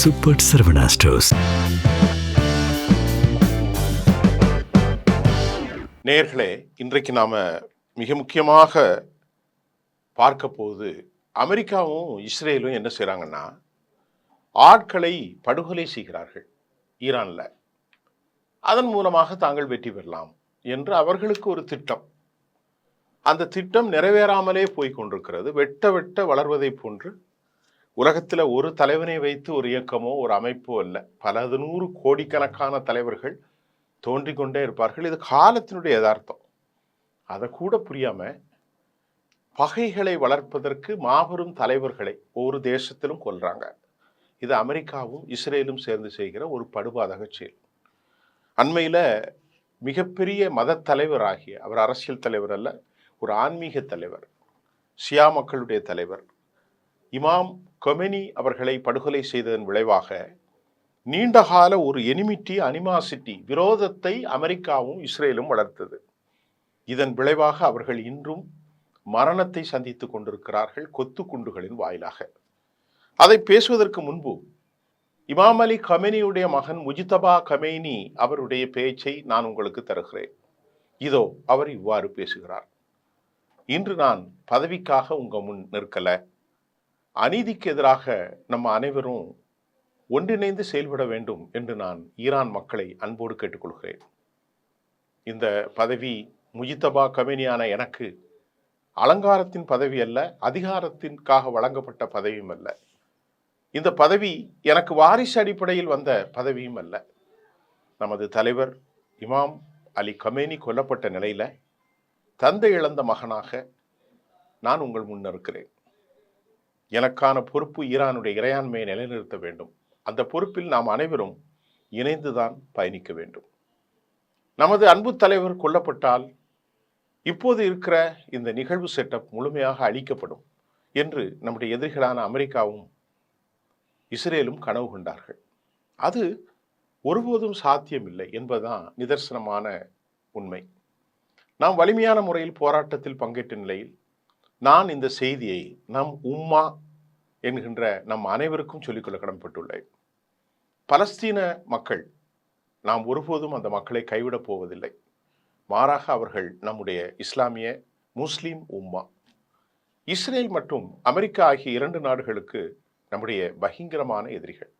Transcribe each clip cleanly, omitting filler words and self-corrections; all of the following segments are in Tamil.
Super Saravana stores. நேயர்களே, இன்றைக்கு நாம மிக முக்கியமாக பார்க்க போது அமெரிக்காவும் இஸ்ரேலும் என்ன செய்றாங்கன்னா, ஆட்களை படுகொலை செய்கிறார்கள் ஈரான்ல. அதன் மூலமாக தாங்கள் வெற்றி பெறலாம் என்று அவர்களுக்கு ஒரு திட்டம். அந்த திட்டம் நிறைவேறாமலே போய் கொண்டிருக்கிறது. வெட்ட வெட்ட வளர்வதை போன்று உலகத்தில் ஒரு தலைவனை வைத்து ஒரு இயக்கமோ ஒரு அமைப்போ அல்ல, பல நூறு கோடிக்கணக்கான தலைவர்கள் தோன்றிக் கொண்டே இருப்பார்கள். இது காலத்தினுடைய யதார்த்தம். அதை கூட புரியாம பகைகளை வளர்ப்பதற்கு மாபெரும் தலைவர்களை ஒரு தேசத்திலும் கொல்றாங்க. இது அமெரிக்காவும் இஸ்ரேலும் சேர்ந்து செய்கிற ஒரு படுபாதக செயல். அண்மையில மிகப்பெரிய மத தலைவராகிய அவர் அரசியல் தலைவர் அல்ல, ஒரு ஆன்மீக தலைவர், ஷியா மக்களுடைய தலைவர் இமாம் கொமெனி அவர்களை படுகொலை செய்ததன் விளைவாக நீண்டகால ஒரு எனிமிட்டி, அனிமாசிட்டி, விரோதத்தை அமெரிக்காவும் இஸ்ரேலும் வளர்த்தது. இதன் விளைவாக அவர்கள் இன்றும் மரணத்தை சந்தித்துக் கொண்டிருக்கிறார்கள் கொத்து குண்டுகளின் வாயிலாக. அதை பேசுவதற்கு முன்பு இமாம் அலி கமேனியுடைய மகன் முஜிதபா கமேனி அவருடைய பேச்சை நான் உங்களுக்கு தருகிறேன். இதோ அவர் இவ்வாறு பேசுகிறார். இன்று நான் பதவிக்காக உங்க முன் நிற்கல, அநீதிக்கு எதிராக நம்ம அனைவரும் ஒன்றிணைந்து செயல்பட வேண்டும் என்று நான் ஈரான் மக்களை அன்போடு கேட்டுக்கொள்கிறேன். இந்த பதவி முஜிதபா கமேனியான எனக்கு அலங்காரத்தின் பதவி அல்ல, அதிகாரத்திற்காக வழங்கப்பட்ட பதவியும் அல்ல. இந்த பதவி எனக்கு வாரிசு அடிப்படையில் வந்த பதவியும் அல்ல. நமது தலைவர் இமாம் அலி கமேனி கொல்லப்பட்ட நிலையில தந்தை இழந்த மகனாக நான் உங்கள் முன் இருக்கிறேன். எனக்கான பொறுப்பு ஈரானுடைய இறையாண்மையை நிலைநிறுத்த வேண்டும். அந்த பொறுப்பில் நாம் அனைவரும் இணைந்துதான் பயணிக்க வேண்டும். நமது அன்பு தலைவர் கொல்லப்பட்டால் இப்போது இருக்கிற இந்த நிகழ்வு செட்டப் முழுமையாக அழிக்கப்படும் என்று நம்முடைய எதிரிகளான அமெரிக்காவும் இஸ்ரேலும் கனவு கொண்டார்கள். அது ஒருபோதும் சாத்தியமில்லை என்பதுதான் நிதர்சனமான உண்மை. நாம் வலிமையான முறையில் போராட்டத்தில் பங்கேற்ற நிலையில் நான் இந்த செய்தியை நம் உம்மா என்கின்ற நம் அனைவருக்கும் சொல்லிக்கொள்ள கடமைப்பட்டுள்ளேன். பலஸ்தீன மக்கள், நாம் ஒருபோதும் அந்த மக்களை கைவிடப் போவதில்லை. மாறாக அவர்கள் நம்முடைய இஸ்லாமிய முஸ்லிம் உம்மா. இஸ்ரேல் மற்றும் அமெரிக்கா ஆகிய இரண்டு நாடுகளுக்கு நம்முடைய பகிங்கரமான எதிரிகள்.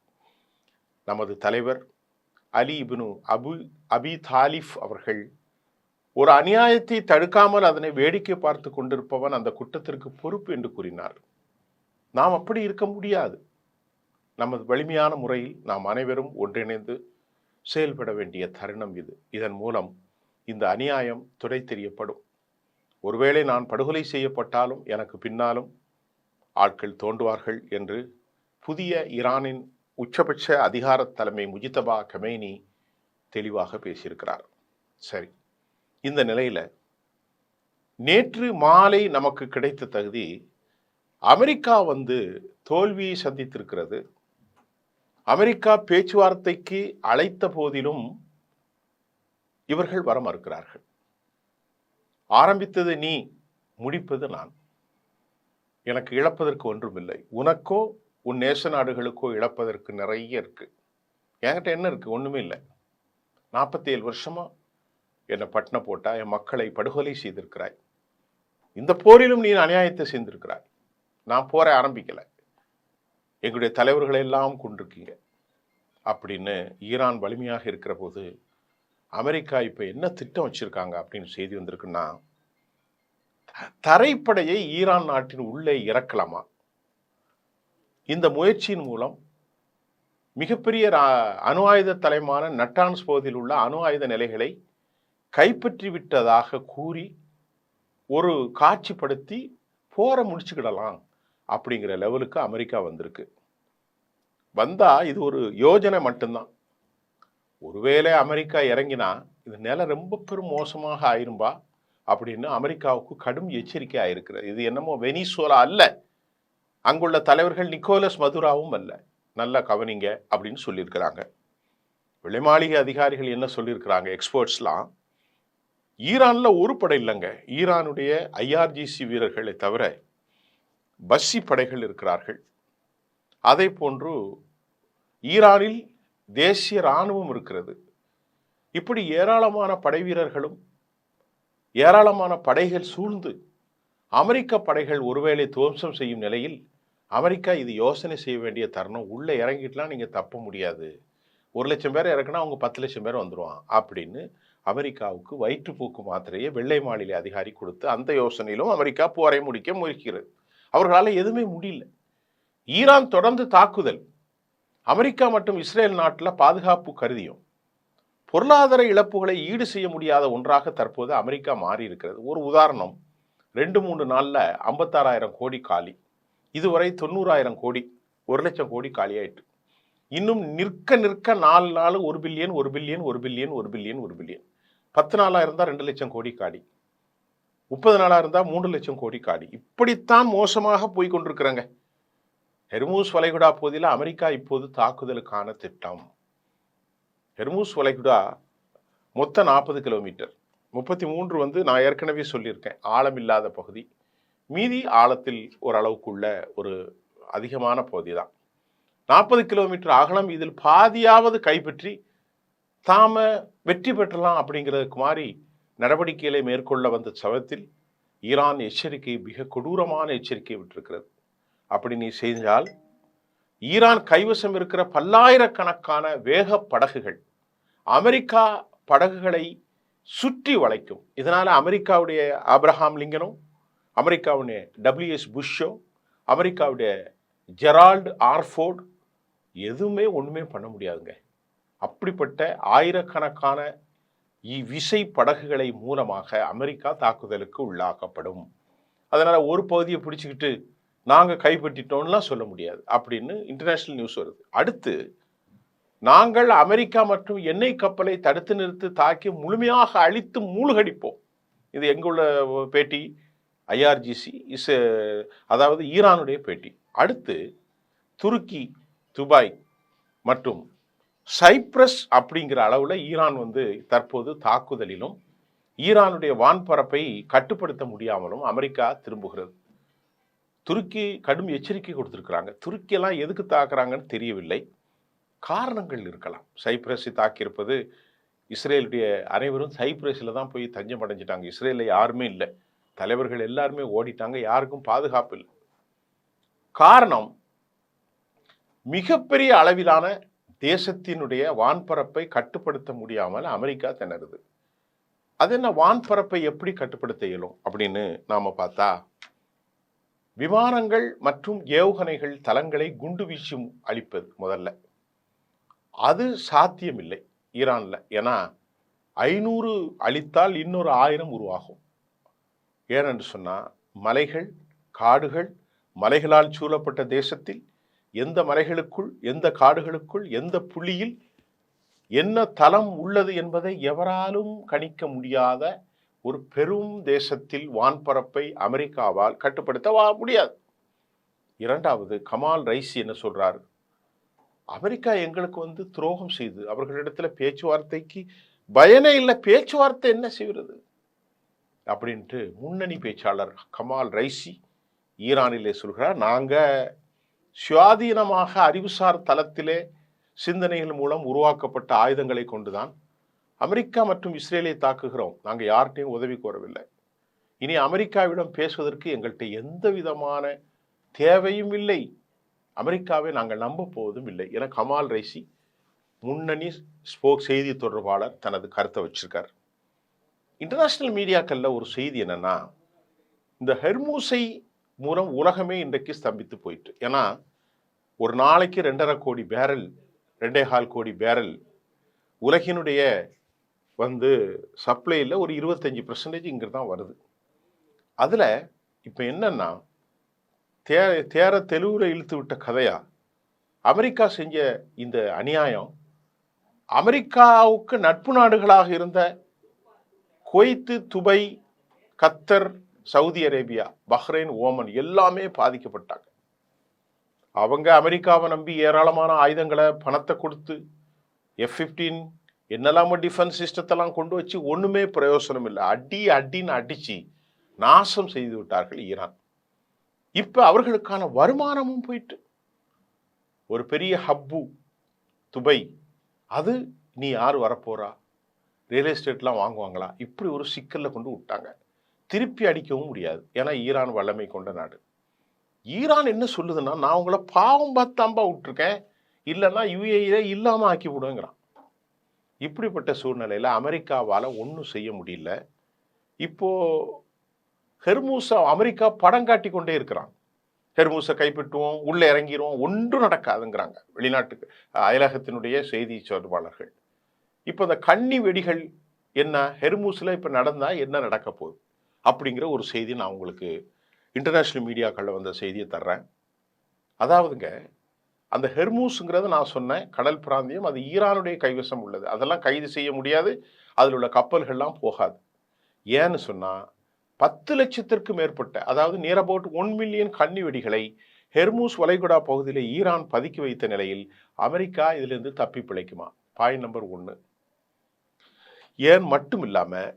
நமது தலைவர் அலி இப்னு அபி தாலிப் அவர்கள் ஒரு அநியாயத்தை தடுக்காமல் அதனை வேடிக்கை பார்த்து கொண்டிருப்பவன் அந்த குற்றத்திற்கு பொறுப்பு என்று கூறினார். நாம் அப்படி இருக்க முடியாது. நமது வலிமையான முறையில் நாம் அனைவரும் ஒன்றிணைந்து செயல்பட வேண்டிய தருணம் இது. இதன் மூலம் இந்த அநியாயம் துடை தெரியப்படும். ஒருவேளை நான் படுகொலை செய்யப்பட்டாலும் எனக்கு பின்னாலும் ஆட்கள் தோன்றுவார்கள் என்று புதிய ஈரானின் உச்சபட்ச அதிகார தலைமை முஜிதபா கமேனி தெளிவாக பேசியிருக்கிறார். சரி, இந்த நிலையில நேற்று மாலை நமக்கு கிடைத்த தகுதி, அமெரிக்கா தோல்வியை சந்தித்திருக்கிறது. அமெரிக்கா பேச்சுவார்த்தைக்கு அழைத்த போதிலும் இவர்கள் வர மறுக்கிறார்கள். ஆரம்பித்தது நீ, முடிப்பது நான். எனக்கு இழப்பதற்கு ஒன்றுமில்லை. உனக்கோ உன் நேச நாடுகளுக்கோ இழப்பதற்கு நிறைய இருக்கு. என்கிட்ட என்ன இருக்கு? ஒண்ணுமே இல்லை. 47 வருஷமா என்னை பட்டின போட்டா, என் மக்களை படுகொலை செய்திருக்கிறாய். இந்த போரிலும் நீ அநியாயத்தை செய்திருக்கிறாய். நான் போரை ஆரம்பிக்கல, எங்களுடைய தலைவர்களை எல்லாம் கொண்டிருக்கீங்க அப்படின்னு ஈரான் வலிமையாக இருக்கிற போது அமெரிக்கா இப்ப என்ன திட்டம் வச்சிருக்காங்க அப்படின்னு செய்தி வந்திருக்குன்னா, தரைப்படையை ஈரான் நாட்டின் உள்ளே இறக்கலாமா. இந்த முயற்சியின் மூலம் மிகப்பெரிய அணு ஆயுத தலைமான நட்டான்ஸ் பகுதியில் உள்ள அணு ஆயுத நிலைகளை கைப்பற்றி விட்டதாக கூறி ஒரு காட்சிப்படுத்தி போரை முடிச்சுக்கிடலாம் அப்படிங்கிற லெவலுக்கு அமெரிக்கா வந்திருக்கு. வந்தா இது ஒரு யோஜனை மட்டும்தான். ஒருவேளை அமெரிக்கா இறங்கினா இது நிலை ரொம்ப பெரும் மோசமாக ஆயிரும்பா அப்படின்னு அமெரிக்காவுக்கு கடும் எச்சரிக்கை ஆயிருக்கிறது. இது என்னமோ வெனிசுலா அல்ல, அங்குள்ள தலைவர்கள் நிக்கோலஸ் மதுராவும் அல்ல. நல்லா கவனிங்க அப்படின்னு சொல்லியிருக்கிறாங்க. வெளிமாளிகை அதிகாரிகள் என்ன சொல்லியிருக்கிறாங்க, எக்ஸ்பர்ட்ஸ்லாம், ஈரான்ல ஒரு படை இல்லைங்க. ஈரானுடைய IRGC வீரர்களை தவிர பஸ்ஸி படைகள் இருக்கிறார்கள். அதை போன்று ஈரானில் தேசிய இராணுவம் இருக்கிறது. இப்படி ஏராளமான படை வீரர்களும் ஏராளமான படைகள் சூழ்ந்து அமெரிக்க படைகள் ஒருவேளை துவம்சம் செய்யும் நிலையில் அமெரிக்கா இது யோசனை செய்ய வேண்டிய தருணம். உள்ள இறங்கிட்டுலாம் நீங்க தப்ப முடியாது. 1,00,000 பேர் இறக்குனா அவங்க 10,00,000 பேர் வந்துருவான் அப்படின்னு அமெரிக்காவுக்கு வயிற்றுப்போக்கு மாத்திரையை வெள்ளை மாநில அதிகாரி கொடுத்து அந்த யோசனையிலும் அமெரிக்கா போரை முடிக்க முயற்சிக்கிறது. அவர்களால் எதுவுமே முடியல. ஈரான் தொடர்ந்து தாக்குதல். அமெரிக்கா மற்றும் இஸ்ரேல் நாட்டில் பாதுகாப்பு கருதியும் பொருளாதார இழப்புகளை ஈடு செய்ய முடியாத ஒன்றாக தற்போது அமெரிக்கா மாறி இருக்கிறது. ஒரு உதாரணம், 2-3 நாள்ல 56,000 கோடி காலி. இதுவரை 90,000 கோடி, 1,00,000 கோடி காலி ஆயிட்டு. இன்னும் நிற்க 4 நாள் 1 billion 1 billion 1 billion 1 billion 1 billion. 10 நாளா இருந்தா 2,00,000 கோடி காலி, 30 நாளா இருந்தா 3,00,000 கோடி காலி. இப்படித்தான் மோசமாக போய் கொண்டிருக்கிறங்க. ஹெர்மூஸ் வளைகுடா பகுதியில் அமெரிக்கா இப்போது தாக்குதலுக்கான திட்டம். ஹெர்மூஸ் வளைகுடா மொத்தம் 40 கிலோமீட்டர், 33 நான் ஏற்கனவே சொல்லியிருக்கேன் ஆழமில்லாத பகுதி, மீதி ஆழத்தில் ஓரளவுக்குள்ள ஒரு அதிகமான பகுதி தான். 40 கிலோமீட்டர் அகலம். இதில் பாதியாவது கைப்பற்றி தாம வெற்றி பெற்றலாம் அப்படிங்கிறதுக்கு மாதிரி நடவடிக்கைகளை மேற்கொள்ள வந்த சமயத்தில் ஈரான் எச்சரிக்கை, மிக கொடூரமான எச்சரிக்கை விட்டிருக்கிறது. அப்படி நீ செஞ்சால் ஈரான் கைவசம் இருக்கிற பல்லாயிரக்கணக்கான வேக படகுகள் அமெரிக்கா படகுகளை சுற்றி வளைக்கும். இதனால அமெரிக்காவுடைய ஆப்ரஹாம் லிங்கனும், அமெரிக்காவுடைய WS புஷ்ஷோ, அமெரிக்காவுடைய ஜெரால்டு ஆர்ஃபோர்ட் எதுவுமே ஒண்ணுமே பண்ண முடியாதுங்க. அப்படிப்பட்ட ஆயிரக்கணக்கான விசை படகுகளை மூலமாக அமெரிக்கா தாக்குதலுக்கு உள்ளாக்கப்படும். அதனால ஒரு பகுதியை பிடிச்சுக்கிட்டு நாங்க கைப்பற்றிட்டோம்லாம் சொல்ல முடியாது அப்படின்னு இன்டர்நேஷனல் நியூஸ் வருது. அடுத்து, நாங்கள் அமெரிக்கா மற்றும் எண்ணெய் கப்பலை தடுத்து நிறுத்தி தாக்கி முழுமையாக அழித்து மூழ்கடிப்போம். இது எங்குள்ள பேட்டி, IRGC, அதாவது ஈரானுடைய பேட்டி. அடுத்து, துருக்கி, துபாய் மற்றும் சைப்ரஸ் அப்படிங்கிற அளவுல ஈரான் தற்போது தாக்குதலிலும் ஈரானுடைய வான்பரப்பை கட்டுப்படுத்த முடியாமலும் அமெரிக்கா திரும்புகிறது. துருக்கி கடும் எச்சரிக்கை கொடுத்திருக்கிறாங்க. துருக்கி எல்லாம் எதுக்கு தாக்குறாங்கன்னு தெரியவில்லை. காரணங்கள் இருக்கலாம். சைப்ரஸை தாக்கியிருப்பது, இஸ்ரேலுடைய அனைவரும் சைப்ரஸில் தான் போய் தஞ்சம் அடைஞ்சிட்டாங்க. இஸ்ரேலில் யாருமே இல்லை, தலைவர்கள் எல்லாருமே ஓடிட்டாங்க, யாருக்கும் பாதுகாப்பு இல்லை. காரணம், மிகப்பெரிய அளவிலான தேசத்தினுடைய வான்பரப்பை கட்டுப்படுத்த முடியாமல் அமெரிக்கா திணறுது. அது என்ன, வான்பரப்பை எப்படி கட்டுப்படுத்த இயலும் அப்படின்னு நாம பார்த்தா, விமானங்கள் மற்றும் ஏவுகணைகள் தளங்களை குண்டு வீசி அழிப்பது முதல்ல. அது சாத்தியமில்லை ஈரான்ல. ஏன்னா 500 அழித்தால் இன்னொரு 1000 உருவாகும். ஏனென்று சொன்னா, மலைகள், காடுகள், மலைகளால் சூழப்பட்ட தேசத்தில் எந்த மலைகளுக்குள், எந்த காடுகளுக்குள், எந்த புள்ளியில் என்ன தளம் உள்ளது என்பதை எவராலும் கணிக்க முடியாத ஒரு பெரும் தேசத்தில் வான்பரப்பை அமெரிக்காவால் கட்டுப்படுத்த முடியாது. இரண்டாவது, கமால் ரைசி என்ன சொல்றாரு, அமெரிக்கா எங்களுக்கு துரோகம் செய்து அவர்களிடத்துல பேச்சுவார்த்தைக்கு பயனே இல்லை, பேச்சுவார்த்தை என்ன செய்வது அப்படின்ட்டு முன்னணி பேச்சாளர் கமால் ரைசி ஈரானிலே சொல்கிறார். நாங்க சுயாதீனமாக அறிவுசார் தளத்திலே சிந்தனைகள் மூலம் உருவாக்கப்பட்ட ஆயுதங்களை கொண்டுதான் அமெரிக்கா மற்றும் இஸ்ரேலை தாக்குகிறோம். நாங்க யார்கிட்டையும் உதவி கோரவில்லை. இனி அமெரிக்காவிடம் பேசுவதற்கு எங்கள்கிட்ட எந்த விதமான தேவையும் இல்லை. அமெரிக்காவை நாங்கள் நம்ப போவதும் இல்லை என கமால் ரைசி, முன்னணி செய்தி தொடர்பாளர், தனது கருத்தை வச்சிருக்கார். இன்டர்நேஷனல் மீடியாக்கள்ல ஒரு செய்தி என்னன்னா, இந்த ஹெர்மூஸை மூலம் உலகமே இன்றைக்கு ஸ்தம்பித்து போயிட்டு. ஏன்னா ஒரு நாளைக்கு 2.5 கோடி பேரல், 2.25 கோடி பேரல் உலகினுடைய சப்ளைல ஒரு 25% இங்க தான் வருது. அதுல இப்ப என்னன்னா, தேர தெலுங்குல இழுத்து விட்ட கதையா அமெரிக்கா செஞ்ச இந்த அநியாயம், அமெரிக்காவுக்கு நட்பு நாடுகளாக இருந்த குவைத்து, துபை, கத்தர், சவுதி அரேபியா, பஹ்ரைன், ஓமன் எல்லாமே பாதிக்கப்பட்டாங்க. அவங்க அமெரிக்காவை நம்பி ஏராளமான ஆயுதங்களை, பணத்தை கொடுத்து F-15 என்னெல்லாம டிஃபென்ஸ் சிஸ்டத்தெல்லாம் கொண்டு வச்சு ஒண்ணுமே பிரயோசனம் இல்லை. அடின்னு அடிச்சு நாசம் செய்து விட்டார்கள் ஈரான். இப்ப அவர்களுக்கான வருமானமும் போயிட்டு, ஒரு பெரிய ஹப்பு துபை, அது நீ யார் வரப்போறா, ரியல் எஸ்டேட்லாம் வாங்குவாங்களா, இப்படி ஒரு சிக்கலில் கொண்டு விட்டாங்க. திருப்பி அடிக்கவும் முடியாது, ஏன்னா ஈரான் வல்லமை கொண்ட நாடு. ஈரான் என்ன சொல்லுதுன்னா, நான் உங்களை பாவம் பார்த்தாம்பா விட்டுருக்கேன், இல்லைன்னா யுஏஇ இல்லாமல் ஆக்கி விடுங்கிறான். இப்படிப்பட்ட சூழ்நிலையில் அமெரிக்காவால் ஒன்றும் செய்ய முடியல. இப்போ ஹெர்மூஸை அமெரிக்கா படம் காட்டி கொண்டே இருக்கிறான். ஹெர்மூஸை கைப்பற்றுவோம், உள்ளே இறங்கிடுவோம், ஒன்றும் நடக்காதுங்கிறாங்க வெளிநாட்டுக்கு அயலகத்தினுடைய செய்தி தொடர்பாளர்கள். இப்போ இந்த கன்னி வெடிகள் என்ன, ஹெர்மூஸில் இப்போ நடந்தால் என்ன நடக்க போகுது அப்படிங்கிற ஒரு செய்தி நான் உங்களுக்கு இன்டர்நேஷ்னல் மீடியாக்களில் வந்த செய்தியை தர்றேன். அதாவதுங்க, அந்த ஹெர்மூஸுங்கிறது நான் சொன்னேன் கடல் பிராந்தியம், அது ஈரானுடைய கைவசம் உள்ளது. அதெல்லாம் கைது செய்ய முடியாது, அதில் உள்ள கப்பல்கள்லாம் போகாது. ஏன்னு சொன்னால் 10 லட்சத்திற்கு மேற்பட்ட, அதாவது நியர் அபவுட் 1 மில்லியன் கன்னி வெடிகளை ஹெர்மூஸ் வளைகுடா பகுதியில் ஈரான் பதுக்கி வைத்த நிலையில் அமெரிக்கா இதிலிருந்து தப்பி பிழைக்குமா? Point number 1. ஏன் மட்டும் இல்லாமல்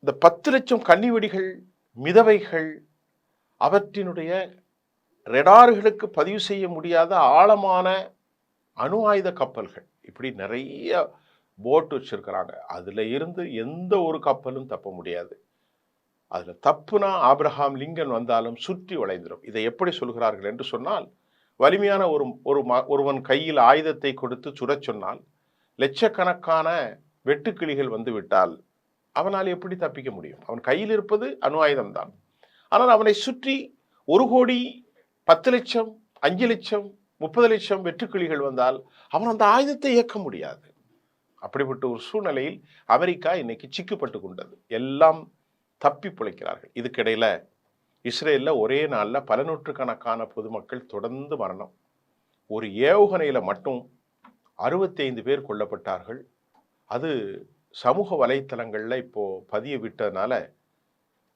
இந்த 10 லட்சம் கன்னி வெடிகள், மிதவைகள், அவற்றினுடைய ரெடார்களுக்கு பதிவு செய்ய முடியாத ஆழமான அணு ஆயுத கப்பல்கள், இப்படி நிறைய போட் வச்சிருக்கிறாங்க. அதில் இருந்து எந்த ஒரு கப்பலும் தப்ப முடியாது. அதில் தப்புனா ஆப்ரஹாம் லிங்கன் வந்தாலும் சுற்றி வளைந்துடும். இதை எப்படி சொல்கிறார்கள் என்று சொன்னால், வலிமையான ஒருவன் கையில் ஆயுதத்தை கொடுத்து சுடச் சொன்னால் லட்சக்கணக்கான வெட்டுக்கிளிகள் வந்து விட்டால் அவனால் எப்படி தப்பிக்க முடியும்? அவன் கையில் இருப்பது அணு ஆயுதம்தான். ஆனால் அவனை சுற்றி 1 கோடி, 10 லட்சம், 5 லட்சம், 30 லட்சம் வெட்டுக்கிளிகள் வந்தால் அவன் அந்த ஆயுதத்தை இயக்க முடியாது. அப்படிப்பட்ட ஒரு சூழ்நிலையில் அமெரிக்கா இன்னைக்கு சிக்கப்பட்டு கொண்டது. எல்லாம் தப்பி பிழைக்கிறார்கள். இதுக்கிடையில இஸ்ரேலில் ஒரே நாளில் பல நூற்றுக்கணக்கான பொதுமக்கள் தொடர்ந்து மரணம். ஒரு ஏவுகணையில் மட்டும் 65 பேர் கொல்லப்பட்டார்கள். அது சமூக வலைத்தளங்களில் இப்போ பதிய விட்டதுனால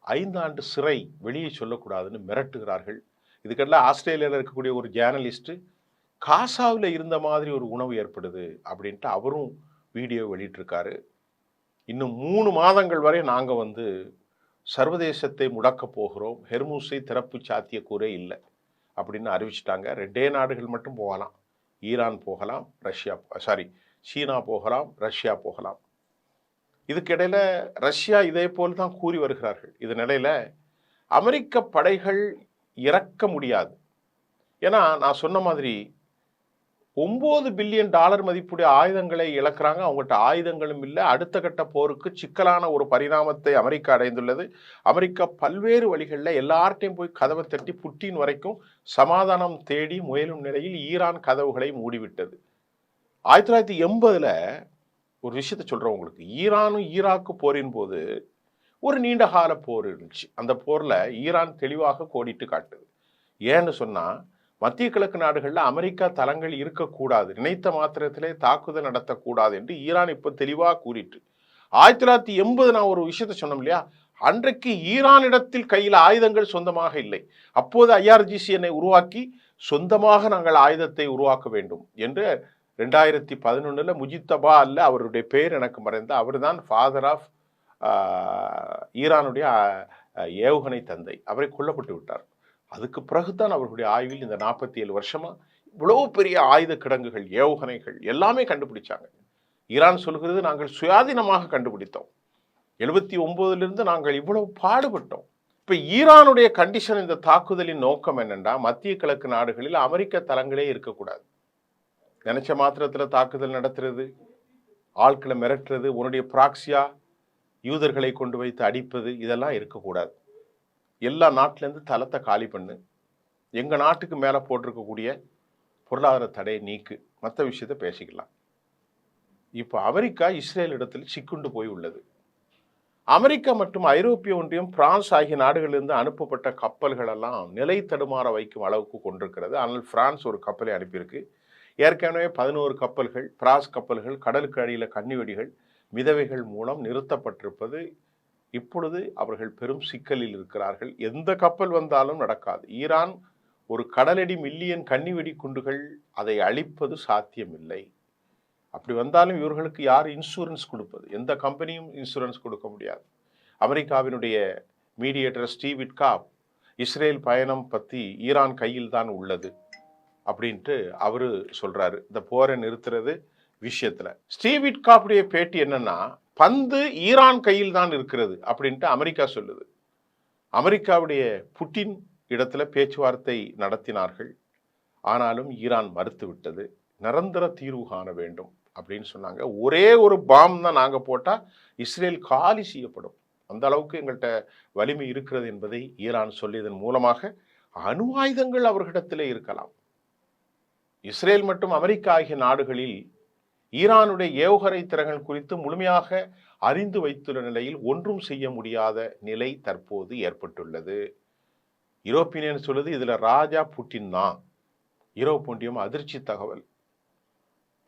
5 ஆண்டு சிறை வெளியே சொல்லக்கூடாதுன்னு மிரட்டுகிறார்கள். இதுக்கெல்லாம் ஆஸ்திரேலியாவில் இருக்கக்கூடிய ஒரு ஜேர்னலிஸ்ட், காசாவில் இருந்த மாதிரி ஒரு உணவு ஏற்படுது அப்படின்ட்டு அவரும் வீடியோ வெளியிட்டிருக்காரு. இன்னும் 3 மாதங்கள் வரை நாங்கள் சர்வதேசத்தை முடக்க போகிறோம், ஹெர்மூஸை திறப்பு சாத்தியக்கூறே இல்லை அப்படின்னு அறிவிச்சிட்டாங்க. 2 நாடுகள் மட்டும் போகலாம், ஈரான் போகலாம், சீனா போகலாம், ரஷ்யா போகலாம். இதுக்கிடையில ரஷ்யா இதே போல் தான் கூறி வருகிறார்கள். இது நிலையில அமெரிக்க படைகள் இறக்க முடியாது. ஏன்னா நான் சொன்ன மாதிரி $9 பில்லியன் மதிப்புடைய ஆயுதங்களை இழக்கிறாங்க. அவங்கள்ட்ட ஆயுதங்களும் இல்லை. அடுத்த கட்ட போருக்கு சிக்கலான ஒரு பரிணாமத்தை அமெரிக்கா அடைந்துள்ளது. அமெரிக்கா பல்வேறு வழிகளில் எல்லார்ட்டையும் போய் கதவை தட்டி புட்டின் வரைக்கும் சமாதானம் தேடி முயலும் நிலையில் ஈரான் கதவுகளை மூடிவிட்டது. 1980 ஒரு விஷயத்தை சொல்கிறேன் உங்களுக்கு. ஈரானும் ஈராக்கு போரின் போது ஒரு நீண்ட கால போர் இருந்துச்சு. அந்த போரில் ஈரான் தெளிவாக கோடிட்டு காட்டுது. ஏன்னு சொன்னால், மத்திய கிழக்கு நாடுகளில் அமெரிக்கா தளங்கள் இருக்கக்கூடாது, நினைத்த மாத்திரத்திலே தாக்குதல் நடத்தக்கூடாது என்று ஈரான் இப்போ தெளிவாக கூறிட்டு, 1980 நான் ஒரு விஷயத்தை சொன்னோம் இல்லையா, அன்றைக்கு ஈரானிடத்தில் கையில் ஆயுதங்கள் சொந்தமாக இல்லை. அப்போது IRGC உருவாக்கி சொந்தமாக நாங்கள் ஆயுதத்தை உருவாக்க வேண்டும் என்று 2011 முஜித்தபா அல்ல, அவருடைய பேர் எனக்கு மறைந்த, அவர் தான் ஃபாதர் ஆஃப் ஈரானுடைய ஏவுகணை தந்தை. அவரை கொல்லப்பட்டு விட்டார். அதுக்கு பிறகுதான் அவர்களுடைய ஆய்வில் இந்த 47 வருஷமா இவ்வளவு பெரிய ஆயுத கிடங்குகள், ஏவுகணைகள் எல்லாமே கண்டுபிடிச்சாங்க. ஈரான் சொல்கிறது நாங்கள் சுயாதீனமாக கண்டுபிடித்தோம், 79 நாங்கள் இவ்வளவு பாடுபட்டோம். இப்ப ஈரானுடைய கண்டிஷன், இந்த தாக்குதலின் நோக்கம் என்னென்னா, மத்திய கிழக்கு நாடுகளில் அமெரிக்க தளங்களே இருக்கக்கூடாது. நினைச்ச மாத்திரத்தில் தாக்குதல் நடத்துறது, ஆட்களை மிரட்டுறது, உன்னுடைய ப்ராக்சியா யூதர்களை கொண்டு வைத்து அடிப்பது, இதெல்லாம் இருக்கக்கூடாது. எல்லா நாட்டிலேருந்து தளத்தை காலி பண்ணு, எங்கள் நாட்டுக்கு மேலே போட்டிருக்கக்கூடிய பொருளாதார தடையை நீக்கு, மற்ற விஷயத்தை பேசிக்கலாம். இப்போ அமெரிக்கா இஸ்ரேல் இடத்தில் சிக்குண்டு போய் உள்ளது. அமெரிக்கா மற்றும் ஐரோப்பிய ஒன்றியம், பிரான்ஸ் ஆகிய நாடுகளிலிருந்து அனுப்பப்பட்ட கப்பல்களெல்லாம் நிலை தடுமாற வைக்கும் அளவுக்கு கொண்டிருக்கிறது. ஆனால் பிரான்ஸ் ஒரு கப்பலை அனுப்பியிருக்கு. ஏற்கனவே 11 கப்பல்கள், பிராஸ் கப்பல்கள் கடலுக்கு அடியில் கன்னி வெடிகள், மிதவைகள் மூலம் நிறுத்தப்பட்டிருப்பது. இப்பொழுது அவர்கள் பெரும் சிக்கலில் இருக்கிறார்கள். எந்த கப்பல் வந்தாலும் நடக்காது. ஈரான் ஒரு கடலடி மில்லியன் கன்னி வெடி குண்டுகள், அதை அழிப்பது சாத்தியமில்லை. அப்படி வந்தாலும் இவர்களுக்கு யார் இன்சூரன்ஸ் கொடுப்பது? எந்த கம்பெனியும் இன்சூரன்ஸ் கொடுக்க முடியாது. அமெரிக்காவினுடைய மீடியேட்டர் ஸ்டீவ் விட்காப் இஸ்ரேல் பயணம் பற்றி ஈரான் கையில் தான் உள்ளது அப்படின்ட்டு அவரு சொல்றாரு. இந்த போரை நிறுத்துறது விஷயத்துல. ஸ்டீவ் விட்காஃபுடைய பேட்டி என்னன்னா, பந்து ஈரான் கையில் தான் இருக்கிறது அப்படின்ட்டு அமெரிக்கா சொல்லுது. அமெரிக்காவுடைய புட்டின் இடத்துல பேச்சுவார்த்தை நடத்தினார்கள். ஆனாலும் ஈரான் மறுத்து விட்டது. நிரந்தர தீர்வு காண வேண்டும் அப்படின்னு சொன்னாங்க. ஒரே ஒரு பாம் தான் நாங்க போட்டா இஸ்ரேல் காலி செய்யப்படும், அந்த அளவுக்கு எங்கள்கிட்ட வலிமை இருக்கிறது என்பதை ஈரான் சொல்லியதன் மூலமாக அணு ஆயுதங்கள் அவர்களிடத்திலே இருக்கலாம். இஸ்ரேல் மற்றும் அமெரிக்கா ஆகிய நாடுகளில் ஈரானுடைய ஏவுகணை திறன்கள் குறித்து முழுமையாக அறிந்து வைத்துள்ள நிலையில் ஒன்றும் செய்ய முடியாத நிலை தற்போது ஏற்பட்டுள்ளது. யூரோப்பியன் சொல்லுது இதுல ராஜா புட்டின் தான். யூரோப்பியம் அதிர்ச்சி தகவல்,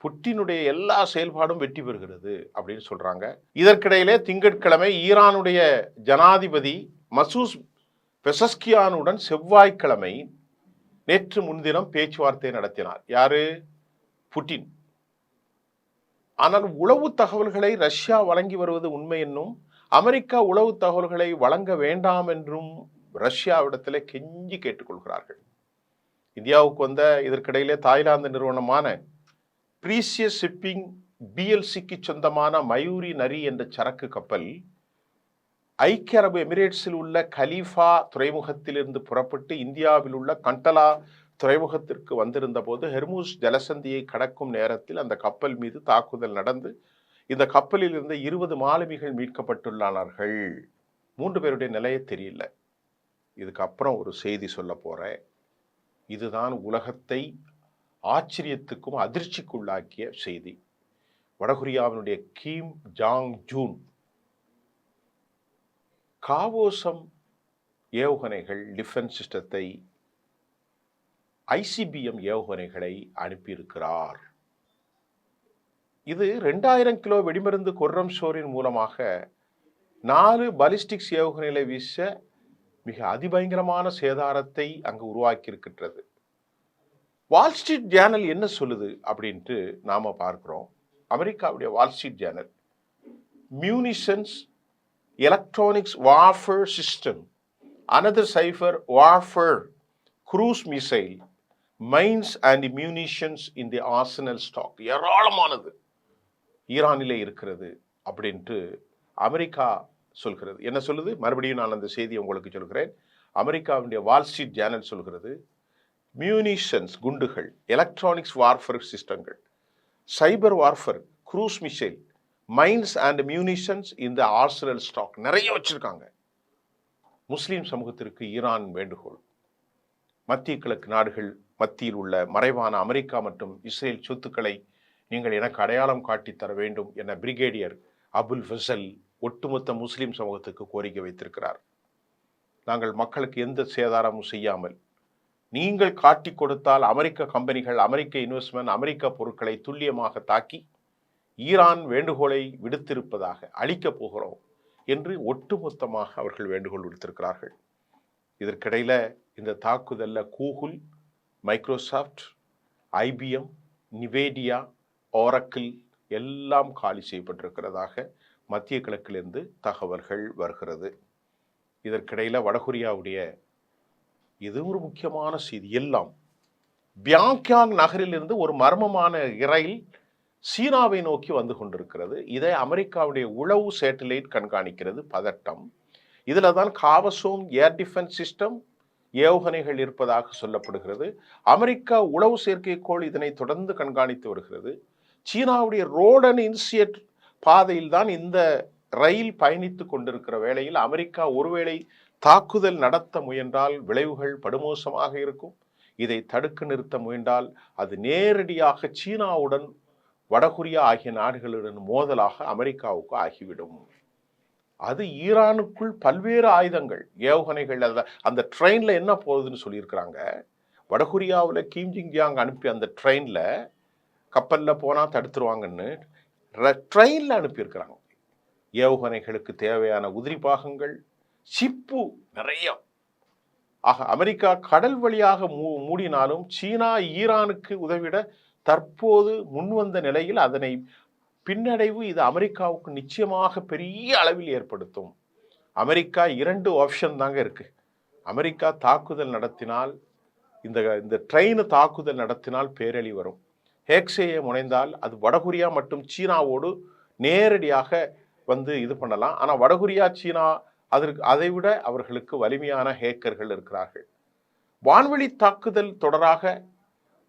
புட்டினுடைய எல்லா செயல்பாடும் வெற்றி பெறுகிறது அப்படின்னு சொல்றாங்க. இதற்கிடையிலே திங்கட்கிழமை ஈரானுடைய ஜனாதிபதி மசூஸ் பெசஸ்கியானுடன் செவ்வாய்க்கிழமை நேற்று முன்தினம் பேச்சுவார்த்தை நடத்தினார். யாரு? புட்டின். ஆனால் உளவு தகவல்களை ரஷ்யா வழங்கி வருவது உண்மை என்னும், அமெரிக்கா உளவு தகவல்களை வழங்க வேண்டாம் என்றும் ரஷ்யாவிடத்திலே கெஞ்சி கேட்டுக்கொள்கிறார்கள். இந்தியாவுக்கு வந்த இதற்கிடையிலே தாய்லாந்து நிறுவனமான பிரீசியஸ் ஷிப்பிங் பிஎல்சிக்கு சொந்தமான மயூரி நரி என்ற சரக்கு கப்பல் ஐக்கிய அரபு எமிரேட்ஸில் உள்ள கலீஃபா துறைமுகத்திலிருந்து புறப்பட்டு இந்தியாவில் உள்ள கண்டலா துறைமுகத்திற்கு வந்திருந்த போது ஹெர்மூஸ் ஜலசந்தியை கடக்கும் நேரத்தில் அந்த கப்பல் மீது தாக்குதல் நடந்து இந்த கப்பலில் இருந்த 20 மாலுமிகள் மீட்கப்பட்டுள்ளார்கள். 3 பேருடைய நிலையை தெரியல. இதுக்கப்புறம் ஒரு செய்தி சொல்ல போறேன். இதுதான் உலகத்தை ஆச்சரியத்துக்கும் அதிர்ச்சிக்குள்ளாக்கிய செய்தி. வடகொரியாவினுடைய கிம் ஜாங் ஜூன் காவோசம் ஏவுகணைகள் டிஃபென்ஸ் சிஸ்டத்தை ஐசிபிஎம் ஏவுகணைகளை அனுப்பியிருக்கிறார். இது 2000 கிலோ வெடிமருந்து கொர்ரம் ஷோரின் மூலமாக 4 பாலிஸ்டிக்ஸ் ஏவுகணைகளை வீச மிக அதிபயங்கரமான சேதாரத்தை அங்கு உருவாக்கி இருக்கின்றது. வால் ஸ்ட்ரீட் ஜேர்னல் என்ன சொல்லுது அப்படின்ட்டு நாம பார்க்கிறோம். அமெரிக்காவுடைய Wall Street Journal munitions electronics warfare system another cyber warfare cruise missile mines and munitions in the arsenal stock ஏராளமானது ஈரானிலே இருக்கிறது அப்படின்ட்டு அமெரிக்கா சொல்கிறது. என்ன சொல்லுது? மறுபடியும் நான் அந்த செய்தியை உங்களுக்கு சொல்கிறேன். அமெரிக்காவுடைய வால் ஸ்ட்ரீட் ஜேர்னல் சொல்கிறது, மியூனிஷன்ஸ் குண்டுகள், எலக்ட்ரானிக்ஸ் வார்ஃபேர் சிஸ்டங்கள், cyber warfare, cruise missile, mines and munitions இந்த ஆர்சனல் ஸ்டாக் நிறைய வச்சிருக்காங்க. முஸ்லிம் சமூகத்திற்கு ஈரான் வேண்டுகோள், மத்திய கிழக்கு நாடுகள் மத்தியில் உள்ள மறைவான அமெரிக்கா மற்றும் இஸ்ரேல் சொத்துக்களை நீங்கள் எனக்கு அடையாளம் காட்டி தர வேண்டும் என பிரிகேடியர் அபுல் ஃபசல் ஒட்டுமொத்த முஸ்லிம் சமூகத்துக்கு கோரிக்கை வைத்திருக்கிறார். நாங்கள் மக்களுக்கு எந்த சேதாரமும் செய்யாமல் நீங்கள் காட்டி கொடுத்தால் அமெரிக்க கம்பெனிகள், அமெரிக்க இன்வெஸ்ட்மெண்ட், அமெரிக்க பொருட்களை துல்லியமாக தாக்கி ஈரான் வேண்டுகோளை விடுத்திருப்பதாக அளிக்கப் போகிறோம் என்று ஒட்டுமொத்தமாக அவர்கள் வேண்டுகோள் விடுத்திருக்கிறார்கள். இதற்கிடையில இந்த தாக்குதல்ல கூகுள், மைக்ரோசாஃப்ட், ஐபிஎம், நிவேடியா, ஆரக்கிள் எல்லாம் காலி செய்யப்பட்டிருக்கிறதாக மத்திய கிழக்கிலிருந்து தகவல்கள் வருகிறது. இதற்கிடையில வடகொரியாவுடைய இது ஒரு முக்கியமான செய்தி. எல்லாம் பியாங்யாங் நகரில் இருந்து ஒரு மர்மமான ரயில் சீனாவை நோக்கி வந்து கொண்டிருக்கிறது. இதை அமெரிக்காவுடைய உளவு சேட்டலைட் கண்காணிக்கிறது. பதட்டம். இதுல தான் காவசோம் ஏர் டிஃபென்ஸ் சிஸ்டம் ஏவுகணைகள் இருப்பதாக சொல்லப்படுகிறது. அமெரிக்கா உளவு செயற்கைக்கோள் இதனை தொடர்ந்து கண்காணித்து வருகிறது. சீனாவுடைய ரோடன் இன்சியட் பாதையில் தான் இந்த ரயில் பயணித்து கொண்டிருக்கிற வேளையில் அமெரிக்கா ஒருவேளை தாக்குதல் நடத்த முயன்றால் விளைவுகள் படுமோசமாக இருக்கும். இதை தடுக்க நிறுத்த முயன்றால் அது நேரடியாக சீனாவுடன், வடகொரியா ஆகிய நாடுகளுடன் மோதலாக அமெரிக்காவுக்கு ஆகிவிடும். அது ஈரானுக்குள் பல்வேறு ஆயுதங்கள், ஏவுகணைகள், அந்த ட்ரெயின்ல என்ன போகுதுன்னு சொல்லியிருக்கிறாங்க. வடகொரியாவில் கிம் ஜிங் ஜியாங் அனுப்பி அந்த ட்ரெயின்ல கப்பல்ல போனா தடுத்துருவாங்கன்னு ட்ரெயின்ல அனுப்பியிருக்கிறாங்க. ஏவுகணைகளுக்கு தேவையான உதிரி பாகங்கள், சிப்பு நிறைய. ஆக அமெரிக்கா கடல் வழியாக மூடினாலும் சீனா ஈரானுக்கு உதவிட தற்போது முன்வந்த நிலையில் அதனை பின்னடைவு இது அமெரிக்காவுக்கு நிச்சயமாக பெரிய அளவில் ஏற்படுத்தும். அமெரிக்கா 2 ஆப்ஷன் தாங்க இருக்கு. அமெரிக்கா தாக்குதல் நடத்தினால், இந்த ட்ரெயின் தாக்குதல் நடத்தினால் பேரழி வரும். ஹேக் செய்ய முனைந்தால் அது வடகொரியா மற்றும் சீனாவோடு நேரடியாக இது பண்ணலாம். ஆனால் வடகொரியா, சீனா அதைவிட அவர்களுக்கு வலிமையான ஹேக்கர்கள் இருக்கிறார்கள். வான்வெளி தாக்குதல் தொடராக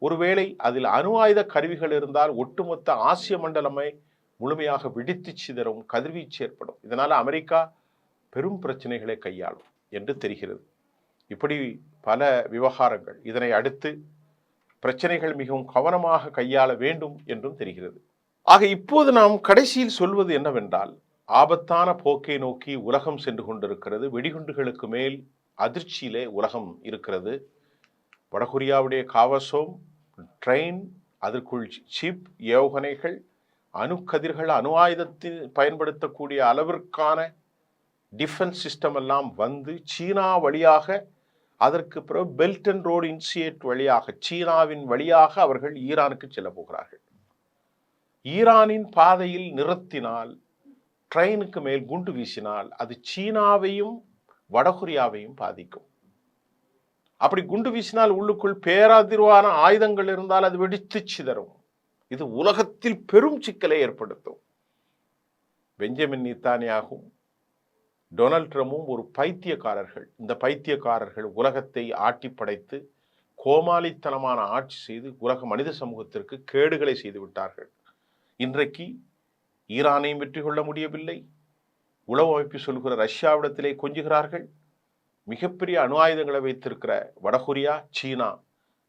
ஒருவேளை அதில் அணு ஆயுத கருவிகள் இருந்தால் ஒட்டுமொத்த ஆசிய மண்டலமே முழுமையாக வெடித்து சிதறும், கதிர்வீச்சு ஏற்படும். இதனால அமெரிக்கா பெரும் பிரச்சனைகளை கையாளும் என்று தெரிகிறது. இப்படி பல விவகாரங்கள். இதனை அடுத்து பிரச்சனைகள் மிகவும் கவனமாக கையாள வேண்டும் என்றும் தெரிகிறது. ஆக இப்போது நாம் கடைசியில் சொல்வது என்னவென்றால், ஆபத்தான போக்கை நோக்கி உலகம் சென்று கொண்டிருக்கிறது. வெடிகுண்டுகளுக்கு மேல் அதிர்ச்சியிலே உலகம் இருக்கிறது. வடகொரியாவுடைய காவசோம், ட்ரெயின், அதற்குள் சிப், ஏவுகணைகள், அணுக்கதிர்கள், அணு ஆயுதத்தில் பயன்படுத்தக்கூடிய அளவிற்கான டிஃபென்ஸ் சிஸ்டம் எல்லாம் சீனா வழியாக, அதற்கு பிறகு பெல்ட் அண்ட் ரோடு இனிஷியேட் வழியாக, சீனாவின் வழியாக அவர்கள் ஈரானுக்கு செல்ல போகிறார்கள். ஈரானின் பாதையில் நிறுத்தினால், ட்ரெயினுக்கு மேல் குண்டு வீசினால் அது சீனாவையும் வடகொரியாவையும் பாதிக்கும். அப்படி குண்டு வீசினால் உள்ளுக்குள் பேரதிர்வான ஆயுதங்கள் இருந்தால் அது வெடித்து சிதறும். இது உலகத்தில் பெரும் சிக்கலை ஏற்படுத்தும். பெஞ்சமின் நேதன்யாகும் டொனால்ட் ட்ரம்பும் ஒரு பைத்தியக்காரர்கள். இந்த பைத்தியக்காரர்கள் உலகத்தை ஆட்டி படைத்து கோமாளித்தனமான ஆட்சி செய்து உலக மனித சமூகத்திற்கு கேடுகளை செய்து விட்டார்கள். இன்றைக்கு ஈரானையும் வெற்றி கொள்ள முடியவில்லை. உளவு அமைப்பு சொல்கிற ரஷ்யாவிடத்திலே கொஞ்சுகிறார்கள். மிகப்பெரிய அணு ஆயுதங்களை வைத்திருக்கிற வடகொரியா, சீனா,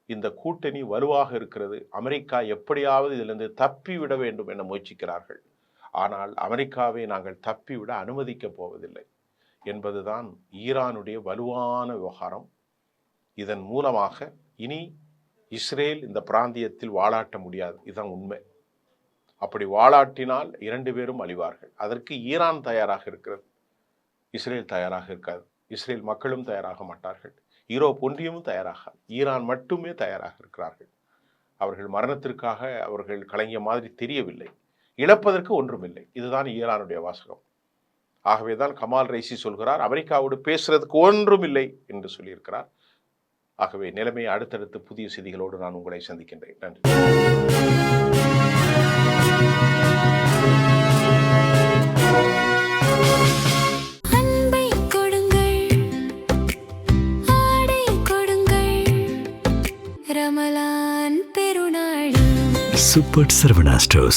இந்த கூட்டணி வலுவாக இருக்கிறது. அமெரிக்கா எப்படியாவது இதிலிருந்து தப்பிவிட வேண்டும் என முயற்சிக்கிறார்கள். ஆனால் அமெரிக்காவை நாங்கள் தப்பிவிட அனுமதிக்கப் போவதில்லை என்பதுதான் ஈரானுடைய வலுவான விவகாரம். இதன் மூலமாக இனி இஸ்ரேல் இந்த பிராந்தியத்தில் வாலாட்ட முடியாது. இதுதான் உண்மை. அப்படி வாலாட்டினால் 2 பேரும் அழிவார்கள். அதற்கு ஈரான் தயாராக இருக்கிறது, இஸ்ரேல் தயாராக இருக்காது. இஸ்ரேல் மக்களும் தயாராக மாட்டார்கள். யூரோப் ஒன்றியமும் தயாராக, ஈரான் மட்டுமே தயாராக இருக்கிறார்கள். அவர்கள் மரணத்திற்காக அவர்கள் கலங்கிய மாதிரி தெரியவில்லை. இழப்பதற்கு ஒன்றுமில்லை. இதுதான் ஈரானுடைய வாசகம். ஆகவேதான் கமால் ரைசி சொல்கிறார், அமெரிக்காவோடு பேசுறதுக்கு ஒன்றுமில்லை என்று சொல்லியிருக்கிறார். ஆகவே நிலைமையை அடுத்தடுத்து புதிய செய்திகளோடு நான் உங்களை சந்திக்கின்றேன். நன்றி. Super Sarvana Stores.